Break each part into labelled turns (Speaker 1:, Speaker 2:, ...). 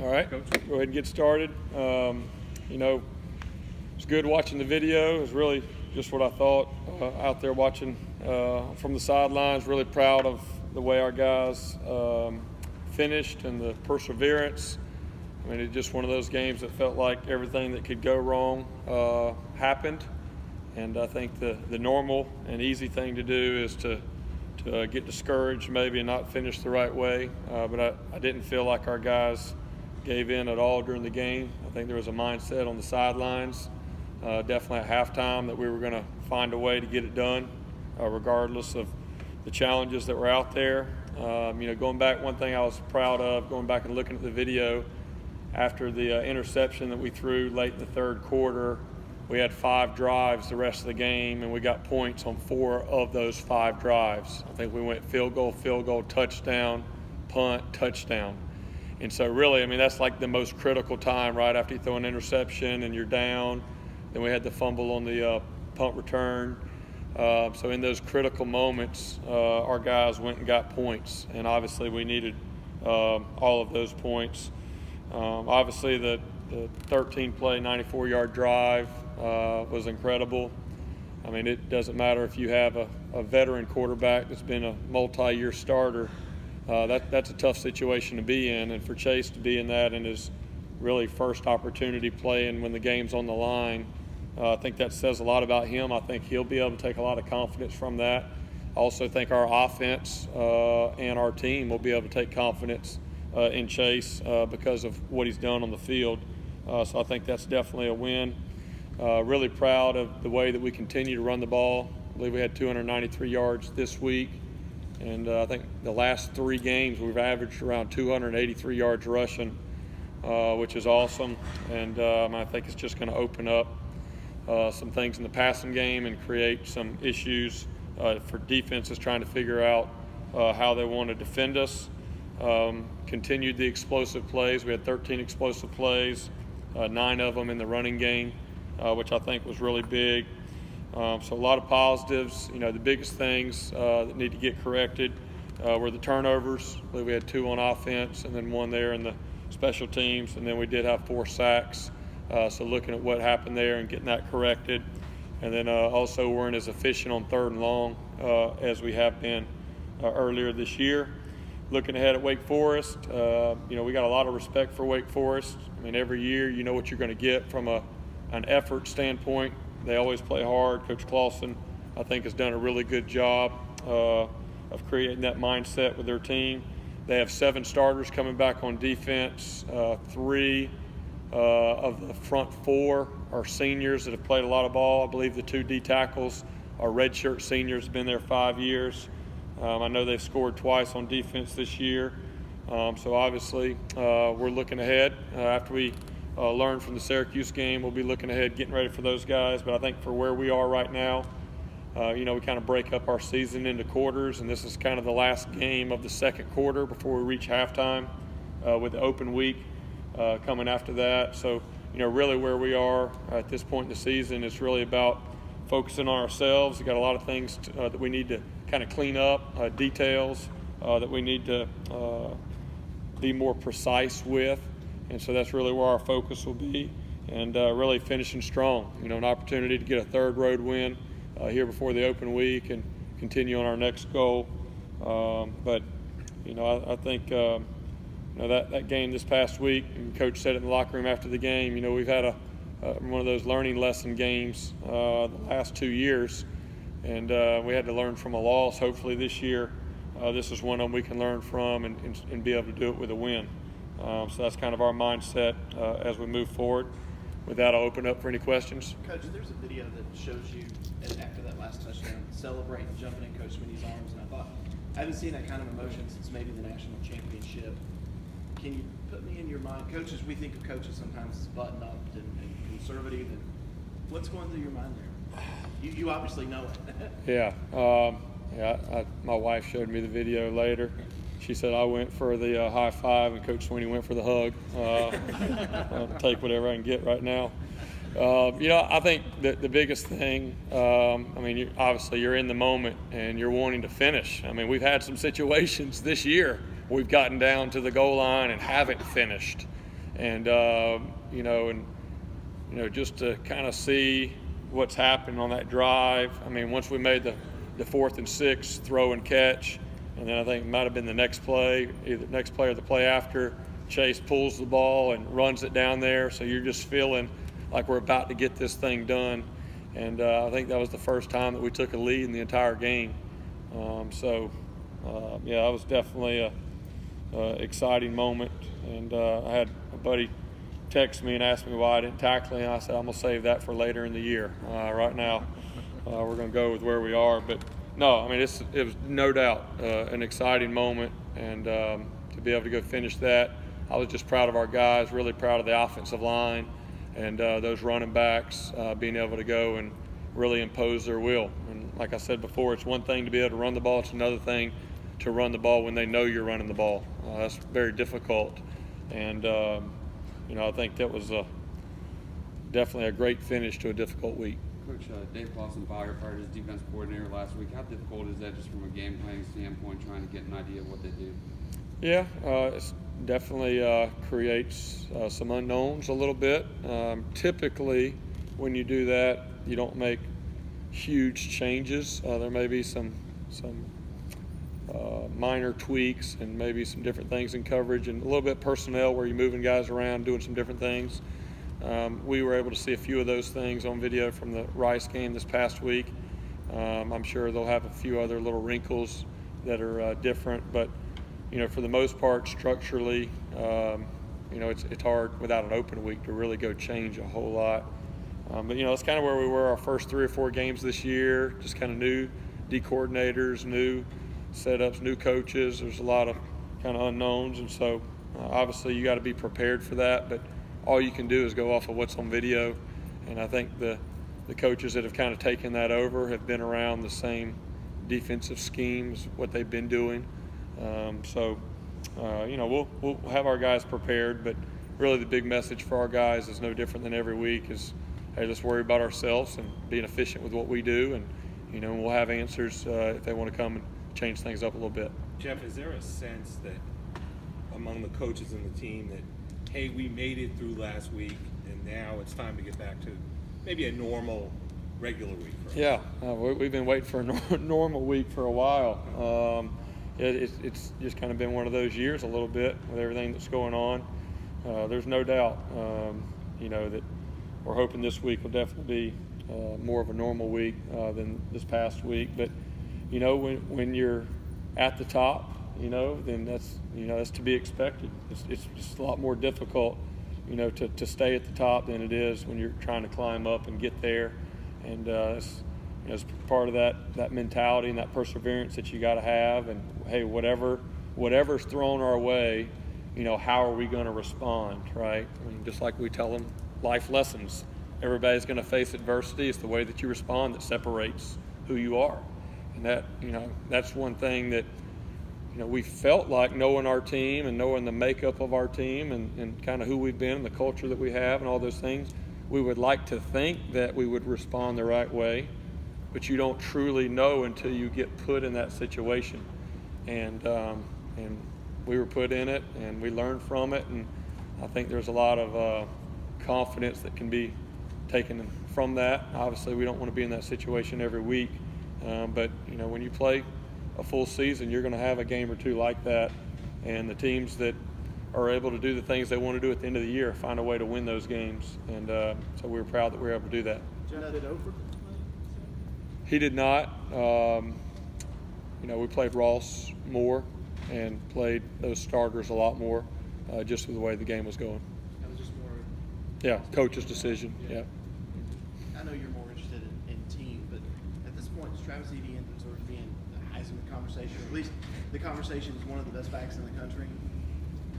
Speaker 1: All right, Coach. Go ahead and get started. It's good watching the video. It was really just what I thought out there watching from the sidelines. Really proud of the way our guys finished and the perseverance. I mean, it's just one of those games that felt like everything that could go wrong happened. And I think the normal and easy thing to do is to get discouraged maybe and not finish the right way. But I didn't feel like our guys gave in at all during the game. I think there was a mindset on the sidelines, definitely at halftime, that we were going to find a way to get it done, regardless of the challenges that were out there. Going back, one thing I was proud of, going back and looking at the video, after the interception that we threw late in the third quarter, we had 5 drives the rest of the game, and we got points on 4 of those 5 drives. I think we went field goal, touchdown, punt, touchdown. And so really, I mean, that's like the most critical time, right after you throw an interception and you're down. Then we had the fumble on the punt return. So in those critical moments, our guys went and got points. And obviously we needed all of those points. Obviously the 13-play, 94-yard drive was incredible. I mean, it doesn't matter if you have a veteran quarterback that's been a multi-year starter. That's a tough situation to be in, and for Chase to be in that in his really first opportunity playing when the game's on the line, I think that says a lot about him. I think he'll be able to take a lot of confidence from that. I also think our offense and our team will be able to take confidence in Chase because of what he's done on the field. So I think that's definitely a win. Really proud of the way that we continue to run the ball. I believe we had 293 yards this week. And I think the last 3 games we've averaged around 283 yards rushing, which is awesome. And I think it's just going to open up some things in the passing game and create some issues for defenses trying to figure out how they want to defend us. Continued the explosive plays. We had 13 explosive plays, 9 of them in the running game, which I think was really big. So a lot of positives. The biggest things that need to get corrected were the turnovers. I believe we had 2 on offense and then 1 there in the special teams, and then we did have 4 sacks. So looking at what happened there and getting that corrected. And then also weren't as efficient on 3rd and long as we have been earlier this year. Looking ahead at Wake Forest, we got a lot of respect for Wake Forest. I mean, every year you know what you're going to get from an effort standpoint. They always play hard. Coach Clausen, I think, has done a really good job of creating that mindset with their team. They have 7 starters coming back on defense. 3 of the front 4 are seniors that have played a lot of ball. I believe the 2 D tackles are redshirt seniors, been there 5 years. I know they've scored twice on defense this year. So obviously we're looking ahead. After we learn from the Syracuse game, we'll be looking ahead, getting ready for those guys. But I think for where we are right now, we kind of break up our season into quarters, and this is kind of the last game of the second quarter before we reach halftime with the open week coming after that. So, really where we are at this point in the season is really about focusing on ourselves. We've got a lot of things that we need to kind of clean up, details that we need to be more precise with. And so that's really where our focus will be, and really finishing strong. An opportunity to get a 3rd road win here before the open week and continue on our next goal. But I think that game this past week, and Coach said it in the locker room after the game, we've had one of those learning lesson games the last 2 years, and we had to learn from a loss. Hopefully this year this is one of them we can learn from and be able to do it with a win. So that's kind of our mindset as we move forward. With that, I'll open up for any questions.
Speaker 2: Coach, there's a video that shows you after that last touchdown celebrating, jumping in Coach Smitty's arms, and I thought, I haven't seen that kind of emotion since maybe the national championship. Can you put me in your mind? Coaches, we think of coaches sometimes as buttoned up and conservative, and what's going through your mind there? You obviously know it.
Speaker 1: Yeah. My wife showed me the video later. She said I went for the high five and Coach Sweeney went for the hug. I'll take whatever I can get right now. I think that the biggest thing, obviously you're in the moment and you're wanting to finish. I mean, we've had some situations this year. We've gotten down to the goal line and haven't finished. and just to kind of see what's happened on that drive. I mean, once we made the 4th and 6 throw and catch, and then I think it might have been the next play, either the next play or the play after, Chase pulls the ball and runs it down there. So you're just feeling like we're about to get this thing done. And I think that was the first time that we took a lead in the entire game. That was definitely a exciting moment. And I had a buddy text me and asked me why I didn't tackle him. I said, I'm going to save that for later in the year. Right now, we're going to go with where we are. But no, I mean, it was no doubt an exciting moment. And to be able to go finish that, I was just proud of our guys, really proud of the offensive line and those running backs being able to go and really impose their will. And like I said before, it's one thing to be able to run the ball. It's another thing to run the ball when they know you're running the ball. That's very difficult. And, I think that was definitely a great finish to a difficult week.
Speaker 3: Coach, Dave Clausen fired his defense coordinator last week. How difficult is that just from a game planning standpoint, trying to get an idea of what they do?
Speaker 1: Yeah, it definitely creates some unknowns a little bit. Typically, when you do that, you don't make huge changes. There may be some minor tweaks and maybe some different things in coverage and a little bit personnel where you're moving guys around, doing some different things. We were able to see a few of those things on video from the Rice game this past week. I'm sure they'll have a few other little wrinkles that are different, but for the most part, structurally, it's hard without an open week to really go change a whole lot. But it's kind of where we were our first 3 or 4 games this year, just kind of new D coordinators, new setups, new coaches. There's a lot of kind of unknowns, and so obviously you got to be prepared for that, but all you can do is go off of what's on video. And I think the coaches that have kind of taken that over have been around the same defensive schemes, what they've been doing. We'll have our guys prepared, but really the big message for our guys is no different than every week is, hey, let's worry about ourselves and being efficient with what we do, and we'll have answers if they want to come and change things up a little bit.
Speaker 4: Jeff, is there a sense that among the coaches and the team that, hey, we made it through last week and now it's time to get back to maybe a normal, regular week for us?
Speaker 1: Yeah, we've been waiting for a normal week for a while. It's just kind of been one of those years a little bit with everything that's going on. There's no doubt, that we're hoping this week will definitely be more of a normal week than this past week. But, when you're at the top, then that's to be expected. It's just a lot more difficult, to stay at the top than it is when you're trying to climb up and get there. And it's part of that mentality and that perseverance that you got to have. And hey, whatever's thrown our way, how are we going to respond, right? I mean, just like we tell them life lessons. Everybody's going to face adversity. It's the way that you respond that separates who you are. And that, that's one thing that, we felt like knowing our team and knowing the makeup of our team and kind of who we've been and the culture that we have and all those things, we would like to think that we would respond the right way, but you don't truly know until you get put in that situation. And we were put in it and we learned from it, and I think there's a lot of confidence that can be taken from that. Obviously, we don't want to be in that situation every week, but when you play a full season, you're going to have a game or two like that, and the teams that are able to do the things they want to do at the end of the year find a way to win those games, and so we were proud that we were able to do that.
Speaker 2: Jeff, did over?
Speaker 1: He did not. We played Ross more and played those starters a lot more, just with the way the game was going.
Speaker 2: That was just more.
Speaker 1: Yeah, coach's decision. Yeah.
Speaker 2: I know you're more interested in team, but at this point, is Travis Etienne sort of being the Heisman conversation? At least the conversation is one of the best backs in the country.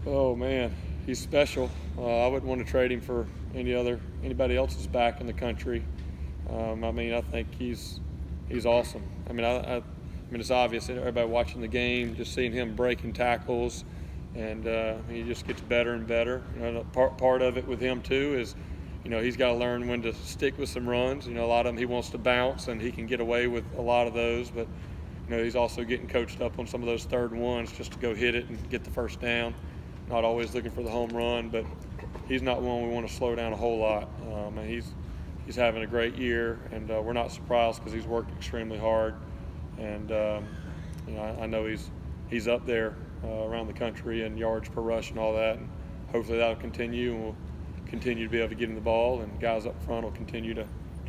Speaker 1: Oh man, he's special. I wouldn't want to trade him for anybody else's back in the country. I think he's awesome. I mean, it's obvious. Everybody watching the game, just seeing him breaking tackles, and he just gets better and better. Part of it with him too is, he's got to learn when to stick with some runs. A lot of them he wants to bounce, and he can get away with a lot of those. But he's also getting coached up on some of those 3rd and 1s just to go hit it and get the first down. Not always looking for the home run, but he's not one we want to slow down a whole lot. And he's having a great year, and we're not surprised because he's worked extremely hard. And I know he's up there around the country in yards per rush and all that, and hopefully that'll continue, and we'll continue to be able to get him the ball, and guys up front will continue to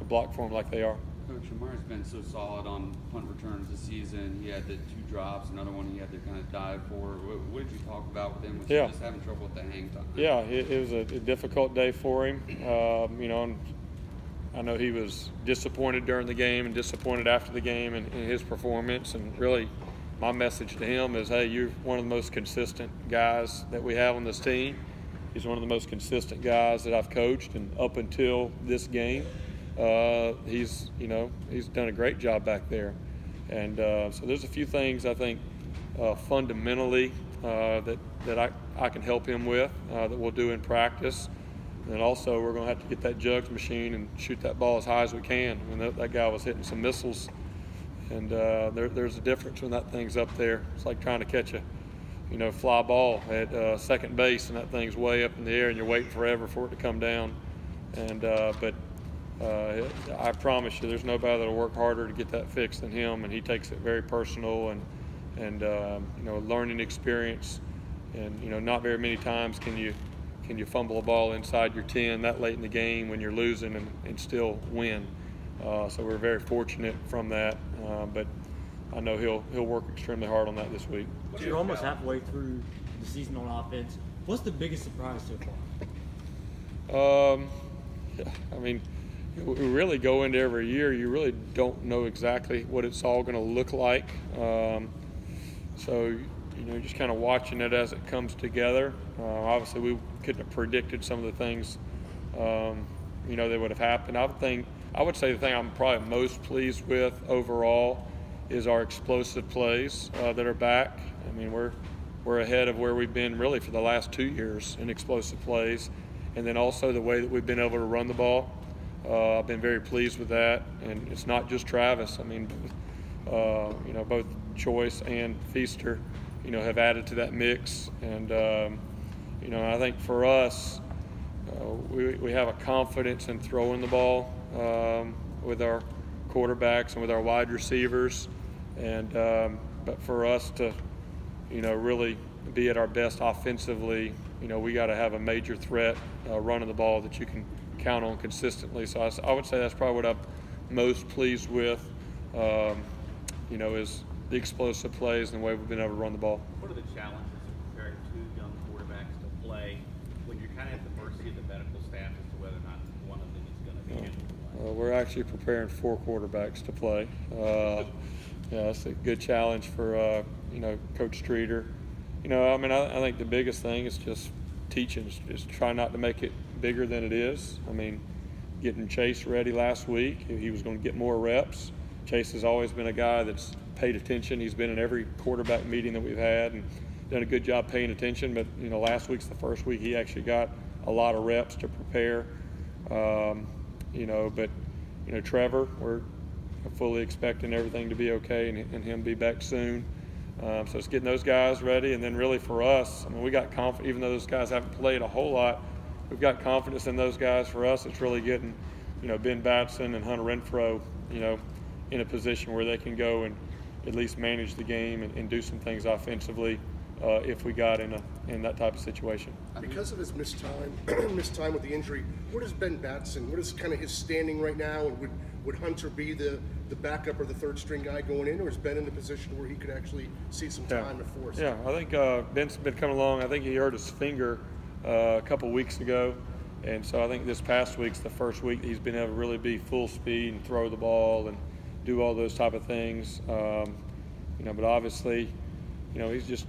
Speaker 1: block for him like they are.
Speaker 3: Coach Lamar's been so solid on punt returns this season. He had the 2 drops, another one he had to kind of dive for. What did you talk about with him? Was he just having trouble with the hang time?
Speaker 1: Yeah, it was a difficult day for him. And I know he was disappointed during the game and disappointed after the game in his performance. And really, my message to him is, hey, you're one of the most consistent guys that we have on this team. He's one of the most consistent guys that I've coached, and up until this game, he's done a great job back there. And so there's a few things I think fundamentally that I can help him with that we'll do in practice. And also we're going to have to get that jugs machine and shoot that ball as high as we can. I mean, that guy was hitting some missiles, and there's a difference when that thing's up there. It's like trying to catch a fly ball at second base, and that thing's way up in the air, and you're waiting forever for it to come down. And but I promise you, there's nobody that'll work harder to get that fixed than him, and he takes it very personal and learning experience. And not very many times can you fumble a ball inside your 10 that late in the game when you're losing and still win. So we're very fortunate from that, but I know he'll work extremely hard on that this week.
Speaker 5: You're almost halfway through the season on offense. What's the biggest surprise so far?
Speaker 1: I mean, we really go into every year. You really don't know exactly what it's all going to look like. So just kind of watching it as it comes together. Obviously, we couldn't have predicted some of the things, that would have happened. I would say the thing I'm probably most pleased with overall is our explosive plays that are back. I mean, we're ahead of where we've been really for the last 2 years in explosive plays, and then also the way that we've been able to run the ball. I've been very pleased with that, and it's not just Travis. I mean, both Choice and Feaster, have added to that mix, and I think for us, we have a confidence in throwing the ball with our quarterbacks and with our wide receivers, and but for us to really be at our best offensively, we got to have a major threat running the ball that you can count on consistently. So I would say that's probably what I'm most pleased with, is the explosive plays and the way we've been able to run the ball.
Speaker 6: What are the challenges of preparing 2 young quarterbacks to play when you're kind of at the mercy of the medical staff as to whether or not one of them is going to be handled?
Speaker 1: We're actually preparing 4 quarterbacks to play. It's a good challenge for Coach Streeter. I think the biggest thing is just teaching, is try not to make it bigger than it is. I mean, getting Chase ready last week, he was going to get more reps. Chase has always been a guy that's paid attention. He's been in every quarterback meeting that we've had and done a good job paying attention. But last week's the first week he actually got a lot of reps to prepare. But Trevor, we're fully expecting everything to be okay and him be back soon. So it's getting those guys ready, and then really for us, we got confidence. Even though those guys haven't played a whole lot, we've got confidence in those guys. For us, it's really getting, Ben Batson and Hunter Renfro, in a position where they can go and at least manage the game and do some things offensively if we got in that type of situation.
Speaker 7: Because of his missed time with the injury, what is Ben Batson? What is kind of his standing right now? And would Hunter be the backup or the third string guy going in, or is Ben in a position where he could actually see some time to force?
Speaker 1: Yeah, I think Ben's been coming along. I think he hurt his finger a couple weeks ago, and so I think this past week's the first week he's been able to really be full speed and throw the ball and do all those type of things. But obviously, he's just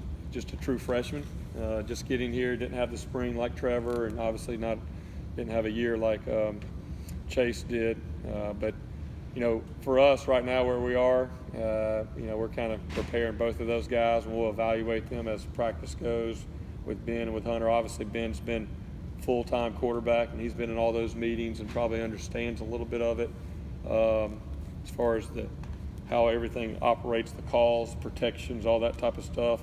Speaker 1: a true freshman. Just getting here, didn't have the spring like Trevor, and obviously didn't have a year like Chase did. But for us right now where we are, we're kind of preparing both of those guys, and we'll evaluate them as practice goes with Ben and with Hunter. Obviously, Ben's been full-time quarterback, and he's been in all those meetings and probably understands a little bit of it as far as how everything operates, the calls, protections, all that type of stuff.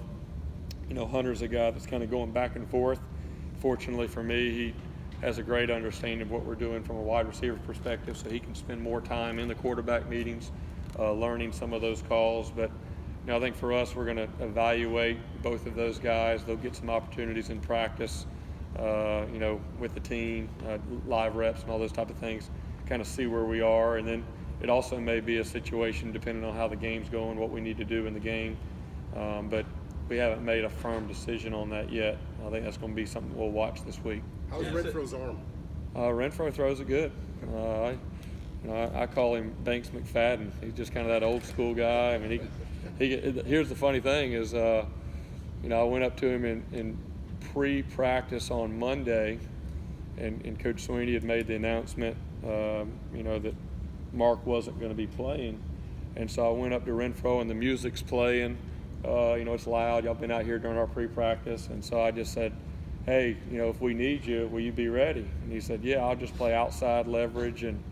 Speaker 1: Hunter's a guy that's kind of going back and forth fortunately for me, he has a great understanding of what we're doing from a wide receiver perspective, so he can spend more time in the quarterback meetings, learning some of those calls. But I think for us, we're going to evaluate both of those guys. They'll get some opportunities in practice, with the team, live reps and all those type of things, kind of see where we are. And then it also may be a situation, depending on how the game's going, what we need to do in the game. But we haven't made a firm decision on that yet. I think that's going to be something we'll watch this week.
Speaker 7: How's Renfro's arm?
Speaker 1: Renfro throws it good. I call him Banks McFadden. He's just kind of that old school guy. I mean, here's the funny thing is, I went up to him in pre-practice on Monday, and Coach Sweeney had made the announcement, that Mark wasn't going to be playing. And so I went up to Renfro, and the music's playing. It's loud. Y'all been out here during our pre-practice. And so I just said, hey, if we need you, will you be ready? And he said, yeah, I'll just play outside leverage. And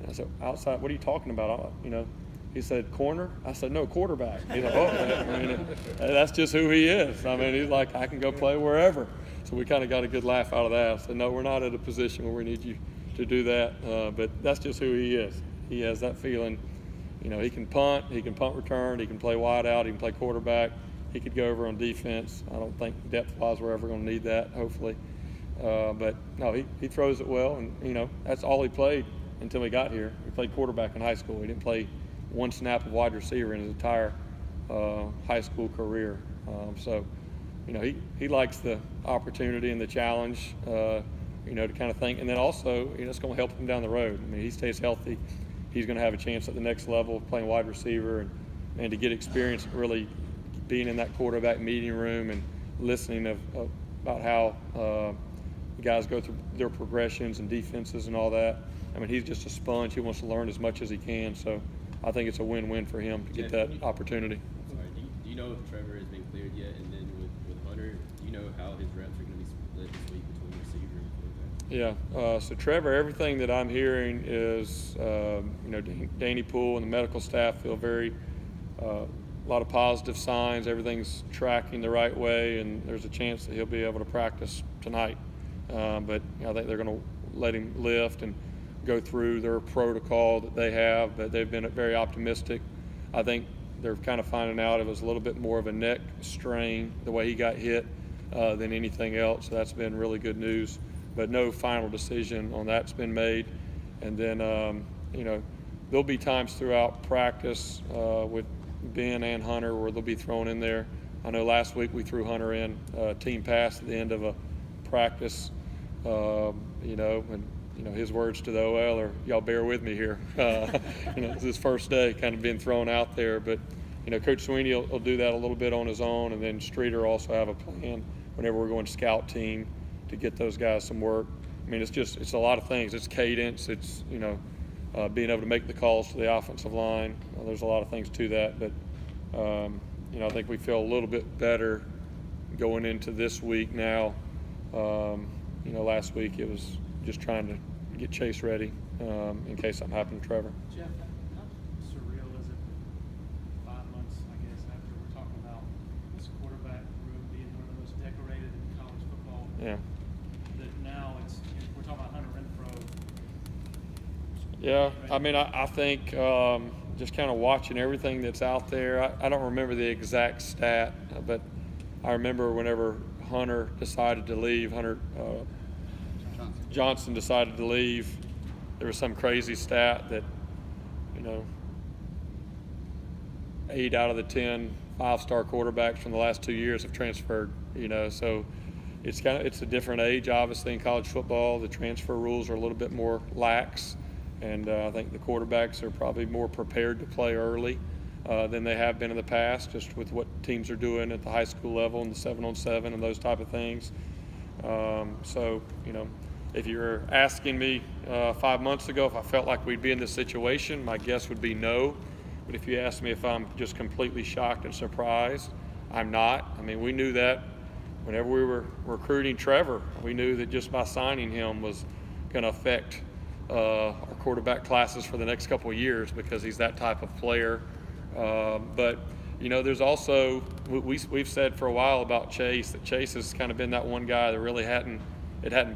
Speaker 1: I said, outside, what are you talking about? He said, corner? I said, no, quarterback. He's like, oh, that's just who he is. He's like, I can go play wherever. So we kind of got a good laugh out of that. I said, no, we're not at a position where we need you to do that. But that's just who he is. He has that feeling. He can punt, return, he can play wide out, he can play quarterback. He could go over on defense. I don't think depth-wise we're ever going to need that, hopefully. But no, he throws it well, and that's all he played until he got here. He played quarterback in high school. He didn't play one snap of wide receiver in his entire high school career. He likes the opportunity and the challenge, to kind of think. And then also, it's going to help him down the road. He stays healthy. He's going to have a chance at the next level playing wide receiver and to get experience really being in that quarterback meeting room and listening about how guys go through their progressions and defenses and all that. He's just a sponge. He wants to learn as much as he can. So I think it's a win-win for him to get that opportunity.
Speaker 8: Sorry, do you know if Trevor has been cleared yet? And then with Hunter, do you know how his reps are going to be split this week between receiver and quarterback?
Speaker 1: Yeah. So Trevor, everything that I'm hearing is, Danny Poole and the medical staff feel a lot of positive signs. Everything's tracking the right way, and there's a chance that he'll be able to practice tonight. But I think they're going to let him lift and go through their protocol that they have, but they've been very optimistic. I think they're kind of finding out it was a little bit more of a neck strain, the way he got hit, than anything else. So that's been really good news. But no final decision on that's been made. And then, there'll be times throughout practice with Ben and Hunter where they'll be thrown in there. I know last week we threw Hunter in team pass at the end of a practice, and his words to the OL are, y'all bear with me here. It's his first day kind of being thrown out there. But, Coach Sweeney will do that a little bit on his own, and then Streeter also have a plan whenever we're going scout team to get those guys some work. It's a lot of things. It's cadence. It's, being able to make the calls to the offensive line. There's a lot of things to that. But, I think we feel a little bit better going into this week now. Last week it was just trying to get Chase ready in case something happened to Trevor.
Speaker 9: Jeff, how surreal is it 5 months, I guess, after we're talking about this quarterback room being one of the most decorated in college football?
Speaker 1: Yeah.
Speaker 9: That now we're talking about Hunter Renfro.
Speaker 1: Yeah, I think just kind of watching everything that's out there. I don't remember the exact stat, but I remember whenever Hunter decided to leave, Johnson decided to leave, there was some crazy stat that, 8 out of the 10 5-star quarterbacks from the last 2 years have transferred, so it's a different age, obviously, in college football. The transfer rules are a little bit more lax, and I think the quarterbacks are probably more prepared to play early than they have been in the past, just with what teams are doing at the high school level and the 7-on-7 and those type of things. If you were asking me 5 months ago if I felt like we'd be in this situation, my guess would be no. But if you ask me if I'm just completely shocked and surprised, I'm not. We knew that whenever we were recruiting Trevor. We knew that just by signing him was going to affect our quarterback classes for the next couple of years because he's that type of player. But there's also, we've said for a while about Chase, that Chase has kind of been that one guy that really hadn't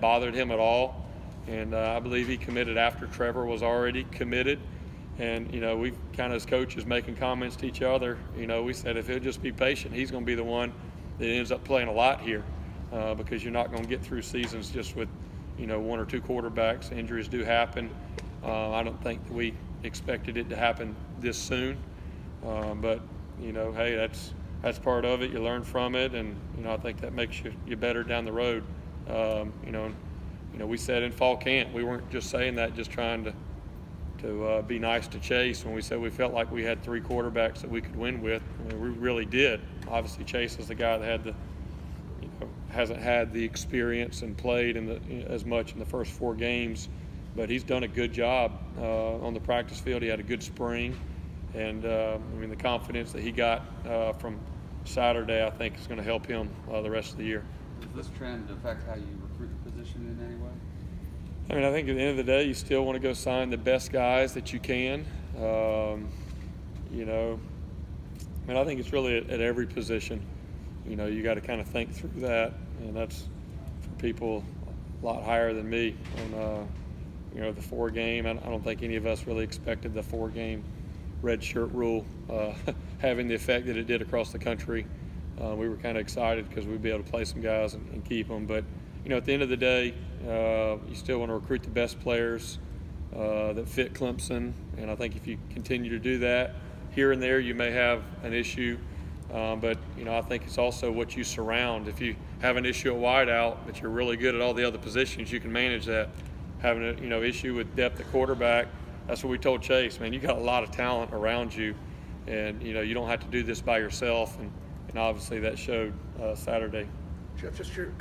Speaker 1: bothered him at all. And I believe he committed after Trevor was already committed. And, we've kind of, as coaches, making comments to each other, we said if he'll just be patient, he's going to be the one that ends up playing a lot here, because you're not going to get through seasons just with, one or two quarterbacks. Injuries do happen. I don't think that we expected it to happen this soon. But, hey, that's part of it. You learn from it, and, I think that makes you better down the road. We said in fall camp, we weren't just saying that just trying to be nice to Chase. When we said we felt like we had three quarterbacks that we could win with, we really did. Obviously, Chase is the guy that had hasn't had the experience and played as much in the first 4 games, but he's done a good job on the practice field. He had a good spring, and the confidence that he got from Saturday, I think, is going to help him the rest of the year.
Speaker 3: Does this trend affect how you recruit the position in any way?
Speaker 1: I think at the end of the day, you still want to go sign the best guys that you can. I think it's really at every position. You got to kind of think through that, and that's for people a lot higher than me. And the 4-game, I don't think any of us really expected the 4-game red shirt rule having the effect that it did across the country. We were kind of excited because we'd be able to play some guys and keep them. But, at the end of the day, you still want to recruit the best players that fit Clemson. And I think if you continue to do that, here and there you may have an issue. But, I think it's also what you surround. If you have an issue at wideout, but you're really good at all the other positions, you can manage that. Having an issue with depth at quarterback, that's what we told Chase, man, you got a lot of talent around you, and, you don't have to do this by yourself. And obviously that showed Saturday.
Speaker 7: Jeff, just your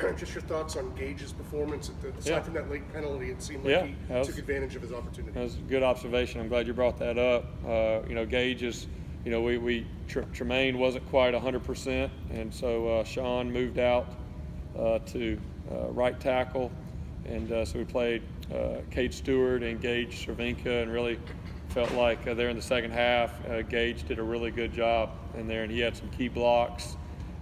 Speaker 7: thoughts on Gage's performance. Aside from that late penalty, it seemed like he took advantage of his opportunity.
Speaker 1: That was a good observation. I'm glad you brought that up. Gage is, Tremaine wasn't quite 100%, and so Sean moved out to right tackle, and so we played Cade Stewart and Gage Cervinka, and really felt like there in the second half, Gage did a really good job in there, and he had some key blocks.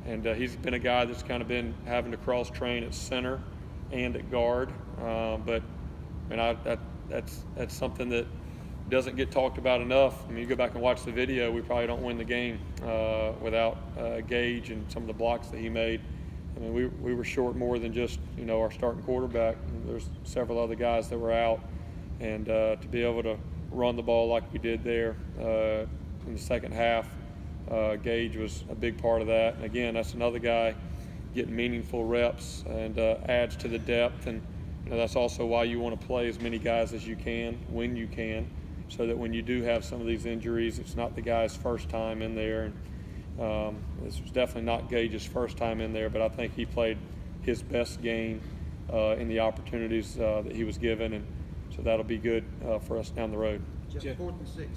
Speaker 1: And he's been a guy that's kind of been having to cross-train at center and at guard. But that's something that doesn't get talked about enough. You go back and watch the video, we probably don't win the game without Gage and some of the blocks that he made. We were short more than just, our starting quarterback. There's several other guys that were out. And to be able to run the ball like we did there in the second half, Gage was a big part of that. And again, that's another guy getting meaningful reps and adds to the depth. And that's also why you want to play as many guys as you can when you can, so that when you do have some of these injuries, it's not the guy's first time in there. And this was definitely not Gage's first time in there, but I think he played his best game in the opportunities that he was given. And so that'll be good for us down the road.
Speaker 5: Jeff, 4th and 6.